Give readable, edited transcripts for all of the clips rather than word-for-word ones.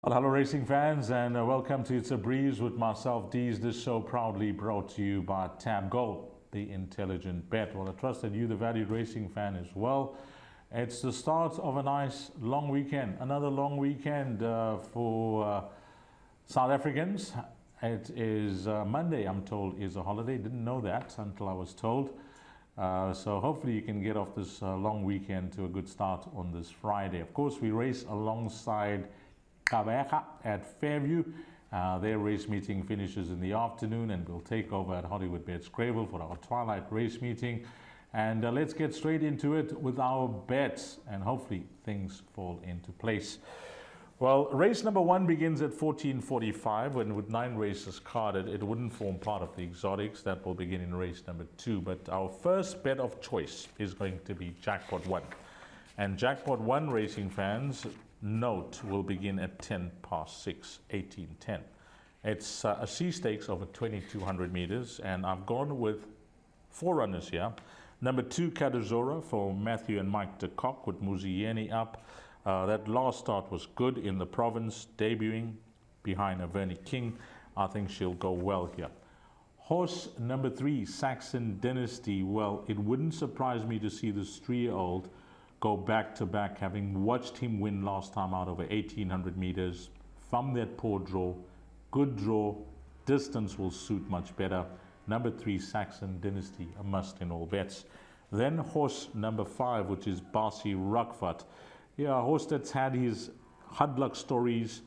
Well, hello racing fans, and welcome to It's a Breeze with myself, Deez. This show proudly brought to you by Tab Gold, the intelligent bet. Well, I trust that you, the valued racing fan, as well. It's the start of a nice long weekend, another long weekend for South Africans. It is Monday, I'm told, is a holiday. Didn't know that until I was told. So hopefully you can get off this long weekend to a good start on this Friday. Of course, we race alongside KwaZulu-Natal at Fairview. Their race meeting finishes in the afternoon, and we'll take over at Hollywoodbets Greyville for our twilight race meeting. And let's get straight into it with our bets, and hopefully things fall into place. Well, race number one begins at 14:45, when with 9 races carded, it wouldn't form part of the exotics. That will begin in race number 2. But our first bet of choice is going to be Jackpot 1. And Jackpot 1, racing fans, note, will begin at 6, 18:10. It's a C stakes over 2,200 meters, and I've gone with 4 runners here. Number 2, Kadazora for Matthew and Mike de Kock with Muzieni up. That last start was good in the province, debuting behind Averny King. I think she'll go well here. Horse number 3, Saxon Dynasty. Well, it wouldn't surprise me to see this 3-year-old go back-to-back, having watched him win last time out over 1,800 meters. From that poor draw, good draw, distance will suit much better. Number 3, Saxon Dynasty, a must in all bets. Then horse number 5, which is Basi Rukvat. Yeah, a horse that's had his hard luck stories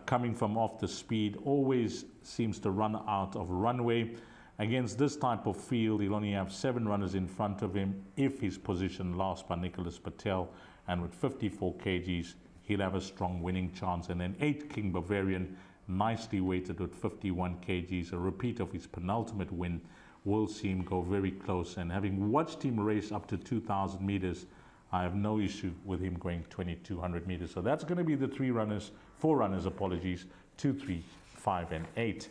coming from off the speed, always seems to run out of runway. Against this type of field, he'll only have 7 runners in front of him if he's positioned last by Nicholas Patel. And with 54 kgs, he'll have a strong winning chance. And then 8, King Bavarian, nicely weighted with 51 kgs. A repeat of his penultimate win. Will see him go very close. And having watched him race up to 2,000 meters, I have no issue with him going 2,200 meters. So that's going to be the 4 runners, 2, 3, 5, and 8.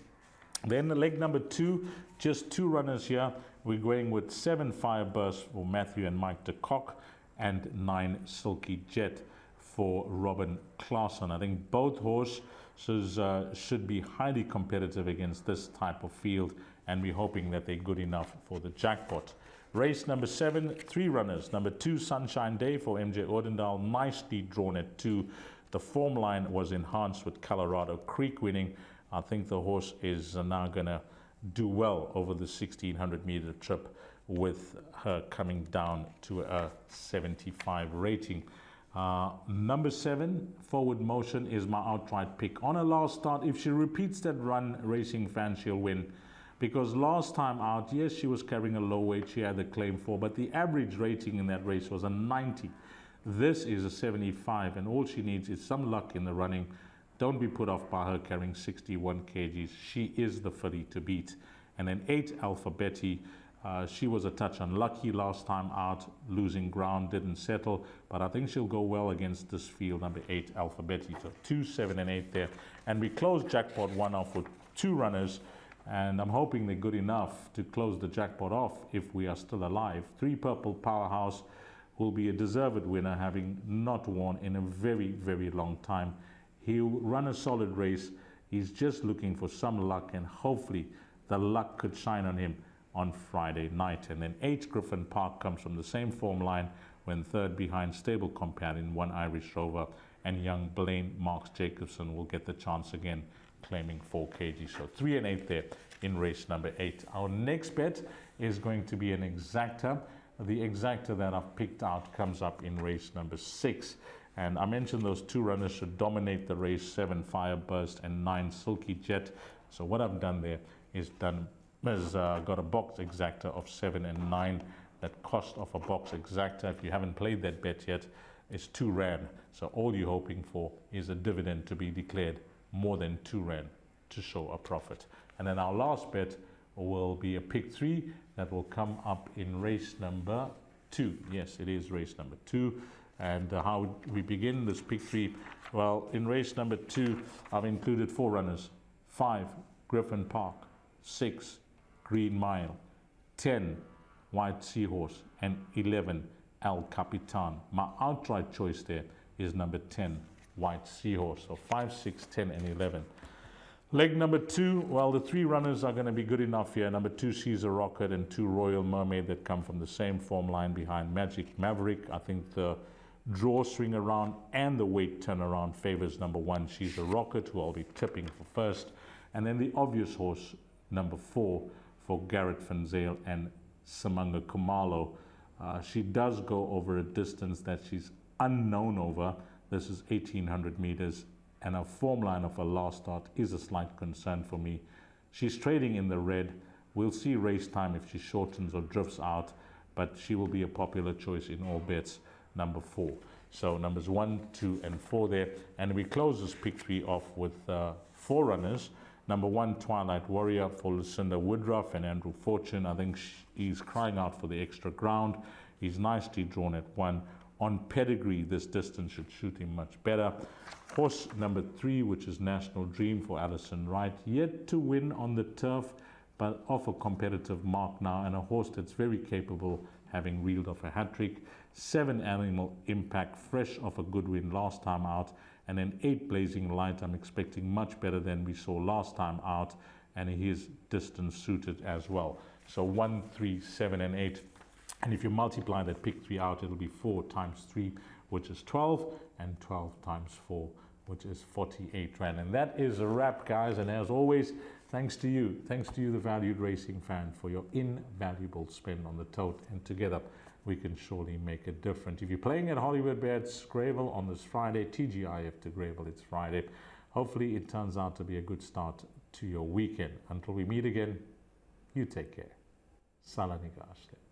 Then leg number 2, just 2 runners here. We're going with 7 Fireburst for Matthew and Mike de Kock, and 9 Silky Jet for Robin Claassen. I think both horses should be highly competitive against this type of field, and we're hoping that they're good enough for the jackpot. Race number 7, 3 runners. Number 2, Sunshine Day for MJ Ordendal, nicely drawn at 2. The form line was enhanced with Colorado Creek winning. I think the horse is now going to do well over the 1,600 meter trip, with her coming down to a 75 rating. Number 7, Forward Motion, is my outright pick. On her last start, if she repeats that run, racing fan, she'll win. Because last time out, yes, she was carrying a low weight, she had the claim for, but the average rating in that race was a 90. This is a 75, and all she needs is some luck in the running. Don't be put off by her carrying 61 kgs. She is the filly to beat. And then 8, Alpha Betty. She was a touch unlucky last time out, losing ground, didn't settle. But I think she'll go well against this field, number 8, Alpha Betty. So 2, 7, and 8 there. And we close Jackpot 1 off with 2 runners. And I'm hoping they're good enough to close the jackpot off if we are still alive. 3 Purple Powerhouse will be a deserved winner, having not won in a very, very long time. He'll run a solid race. He's just looking for some luck, and hopefully the luck could shine on him on Friday night. And then 8, Griffin Park, comes from the same form line, when 3rd behind Stable Companion, 1 Irish Rover, and young Blaine Marks Jacobson will get the chance again, claiming 4 kg. So 3 and 8 there in race number 8. Our next bet is going to be an exacta. The exacta that I've picked out comes up in race number 6. And I mentioned those 2 runners should dominate the race, 7 Fireburst and 9 Silky Jet. So what I've done there is got a box exacta of 7 and 9. That cost of a box exacta, if you haven't played that bet yet, is 2 rand. So all you're hoping for is a dividend to be declared more than 2 rand to show a profit. And then our last bet will be a pick 3 that will come up in race number 2. Yes, it is race number 2. And how we begin this pick 3, well, in race number 2, I've included 4 runners. 5, Griffin Park. 6, Green Mile. 10, White Seahorse. And 11, El Capitan. My outright choice there is number 10, White Seahorse. So 5, 6, 10, and 11. Leg number 2, well, the 3 runners are going to be good enough here. Number 2, Caesar Rocket, and 2, Royal Mermaid, that come from the same form line behind Magic Maverick. I think the draw swing around and the weight turnaround favors number 1, Caesar Rocket, who I'll be tipping for first. And then the obvious horse, number 4, for Garrett Van Zyl and Simanga Kumalo. She does go over a distance that she's unknown over. This is 1,800 meters. And her form line of her last start is a slight concern for me. She's trading in the red. We'll see race time if she shortens or drifts out, but she will be a popular choice in all bets, number 4. So numbers 1, 2, and 4 there. And we close this pick 3 off with 4 runners. Number 1, Twilight Warrior, for Lucinda Woodruff and Andrew Fortune. I think he's crying out for the extra ground. He's nicely drawn at 1. On pedigree, this distance should suit him much better. Horse number 3, which is National Dream for Alison Wright, yet to win on the turf, but off a competitive mark now, and a horse that's very capable, having reeled off a hat-trick. 7, Animal Impact, fresh off a good win last time out. And then 8, Blazing Light, I'm expecting much better than we saw last time out, and he is distance suited as well. So 1, 3, 7, and 8. And if you multiply that pick 3 out, it'll be 4 times 3, which is 12, and 12 times 4, which is 48 Rand. And that is a wrap, guys. And as always, thanks to you, the valued racing fan, for your invaluable spend on the tote. And together, we can surely make a difference. If you're playing at Hollywoodbets Greyville on this Friday, TGIF to Greyville, it's Friday. Hopefully, it turns out to be a good start to your weekend. Until we meet again, you take care. Salanigashle.